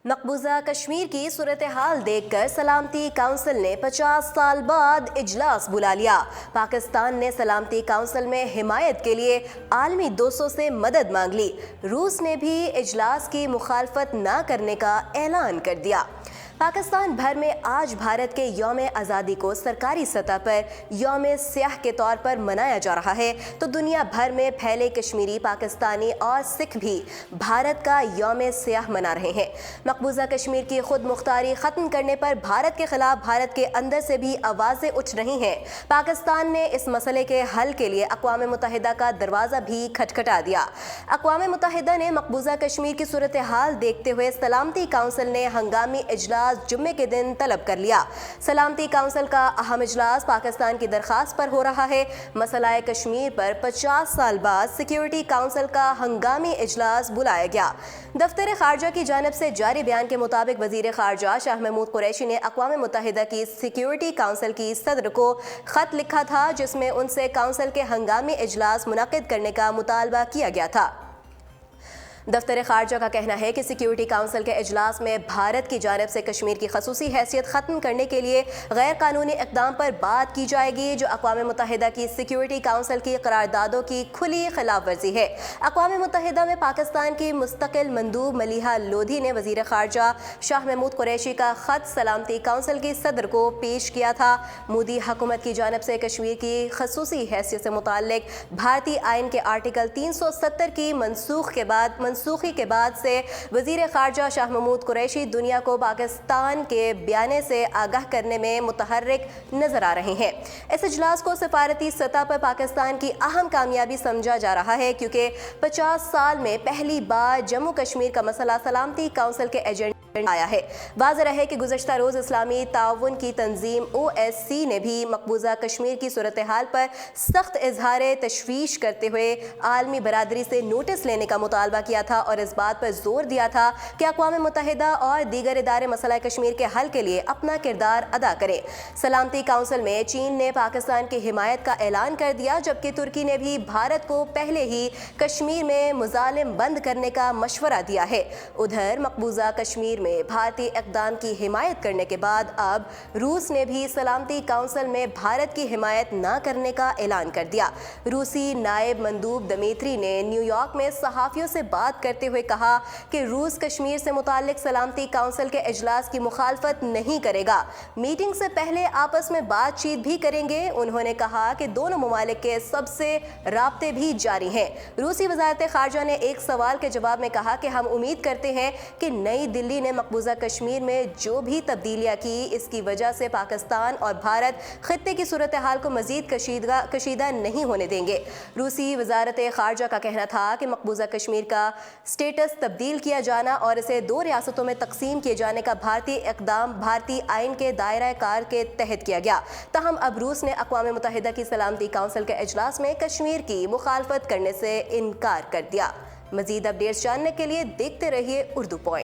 मकबूजा कश्मीर की सूरत हाल देखकर सलामती काउंसिल ने 50 साल बाद इजलास बुला लिया। पाकिस्तान ने सलामती काउंसिल में हिमायत के लिए आलमी दोस्तों से मदद मांग ली। रूस ने भी इजलास की मुखालफत न करने का ऐलान कर दिया। पाकिस्तान भर में आज भारत के यौम आज़ादी को सरकारी सतह पर यौम सियाह के तौर पर मनाया जा रहा है, तो दुनिया भर में फैले कश्मीरी, पाकिस्तानी और सिख भी भारत का यौम सियाह मना रहे हैं। मकबूजा कश्मीर की खुद मुख्तारी ख़त्म करने पर भारत के खिलाफ भारत के अंदर से भी आवाज़ें उठ रही हैं। पाकिस्तान ने इस मसले के हल के लिए अक़वाम मुत्तहिदा का दरवाज़ा भी खटखटा दिया। अक़वाम मुत्तहिदा ने मकबूजा कश्मीर की सूरत हाल देखते हुए सलामती काउंसिल ने हंगामी इजलास जुम्मे के दिन तलब कर लिया। सलामती काउंसिल का अहम इजलास पाकिस्तान की दरख्वास्त पर हो रहा है। मसला कश्मीर पर 50 साल बाद सिक्योरिटी काउंसिल का हंगामी इजलास बुलाया गया। दफ्तर खारजा की जानिब से जारी बयान के मुताबिक वजीर खारजा शाह महमूद कुरैशी ने अक़वाम मुत्तहिदा की सिक्योरिटी काउंसिल की सदर को खत लिखा था, जिसमें उनसे काउंसिल के हंगामी इजलास मुनक़िद करने का मुतालबा किया गया था। दफ्तर खारजा का कहना है कि सिक्योरिटी काउंसिल के इजलास में भारत की जानिब से कश्मीर की खसूसी हैसियत ख़त्म करने के लिए गैर कानूनी इक़दाम पर बात की जाएगी, जो अक़वाम मुत्तहिदा की सिक्योरिटी काउंसिल की करारदादों की खुली खिलाफ वर्जी है। अक़वाम मुत्तहिदा में पाकिस्तान की मुस्तकिल मंदूब मलिहा लोधी ने वज़ीर खारजा शाह महमूद कुरैशी का ख़त सलामती काउंसिल की सदर को पेश किया था। मोदी हुकूमत की जानिब से कश्मीर की खसूसी हैसियत से मुताल्लिक भारतीय आइन के आर्टिकल 370 की मनसूखी के बाद से वज़ीर खारजा शाह महमूद कुरैशी दुनिया को पाकिस्तान के बयाने से आगाह करने में मुतहर्रिक नजर आ रहे हैं। इस इजलास को सफारती सतह पर पाकिस्तान की अहम कामयाबी समझा जा रहा है, क्योंकि 50 साल में पहली बार जम्मू कश्मीर का मसला सलामती काउंसिल के एजेंडे आया है। वाज़ेह है कि गुज़श्ता रोज़ इस्लामी ताउन की तंजीम OSC ने भी मकबूजा कश्मीर की सूरत हाल पर सख्त इजहार तशवीश करते हुए आलमी बरादरी से नोटिस लेने का मुतालबा किया था और इस बात पर जोर दिया था कि अक़वाम मुत्तहिदा और दीगर इदारे मसला कश्मीर के हल के लिए अपना किरदार अदा करें। सलामती काउंसिल में चीन ने पाकिस्तान की हिमायत का ऐलान कर दिया, जबकि तुर्की ने भी भारत को पहले ही कश्मीर में मुजालिम बंद करने का मशवरा दिया है। उधर मकबूजा कश्मीर में भारतीय इक़दाम की हिमायत करने के बाद अब रूस ने भी सलामती काउंसिल में भारत की हिमायत न करने का ऐलान कर दिया। रूसी नायब मंदूब दमित्री ने न्यूयॉर्क में सहाफ़ियों से बात करते हुए कहा कि रूस कश्मीर से मुताल्लिक सलामती काउंसिल के इजलास की मुखालफत नहीं करेगा, मीटिंग से पहले आपस में बातचीत भी करेंगे। उन्होंने कहा कि दोनों ममालिक के सबसे राब्ते भी जारी हैं। रूसी वज़ारत ख़ारजा ने एक सवाल के जवाब में कहा कि हम उम्मीद करते हैं कि नई दिल्ली ने मकबूजा कश्मीर में जो भी तब्दीलियाँ की, इसकी वजह से पाकिस्तान और भारत खित्ते की सूरत हाल को मज़ीद कशीदा नहीं होने देंगे। रूसी वज़ारत ख़ारजा का कहना था कि मकबूजा कश्मीर का स्टेटस तब्दील किया जाना और इसे 2 रियासतों में तकसीम किए जाने का भारतीय इक़दाम भारतीय आइन के दायरा कार के तहत किया गया। ताहम अब रूस ने अक़वाम मुत्तहिदा की सलामती काउंसिल के इजलास में कश्मीर की मुखालफत करने से इनकार कर दिया। मज़ीद अपडेट्स जानने के लिए देखते रहिए उर्दू पॉइंट।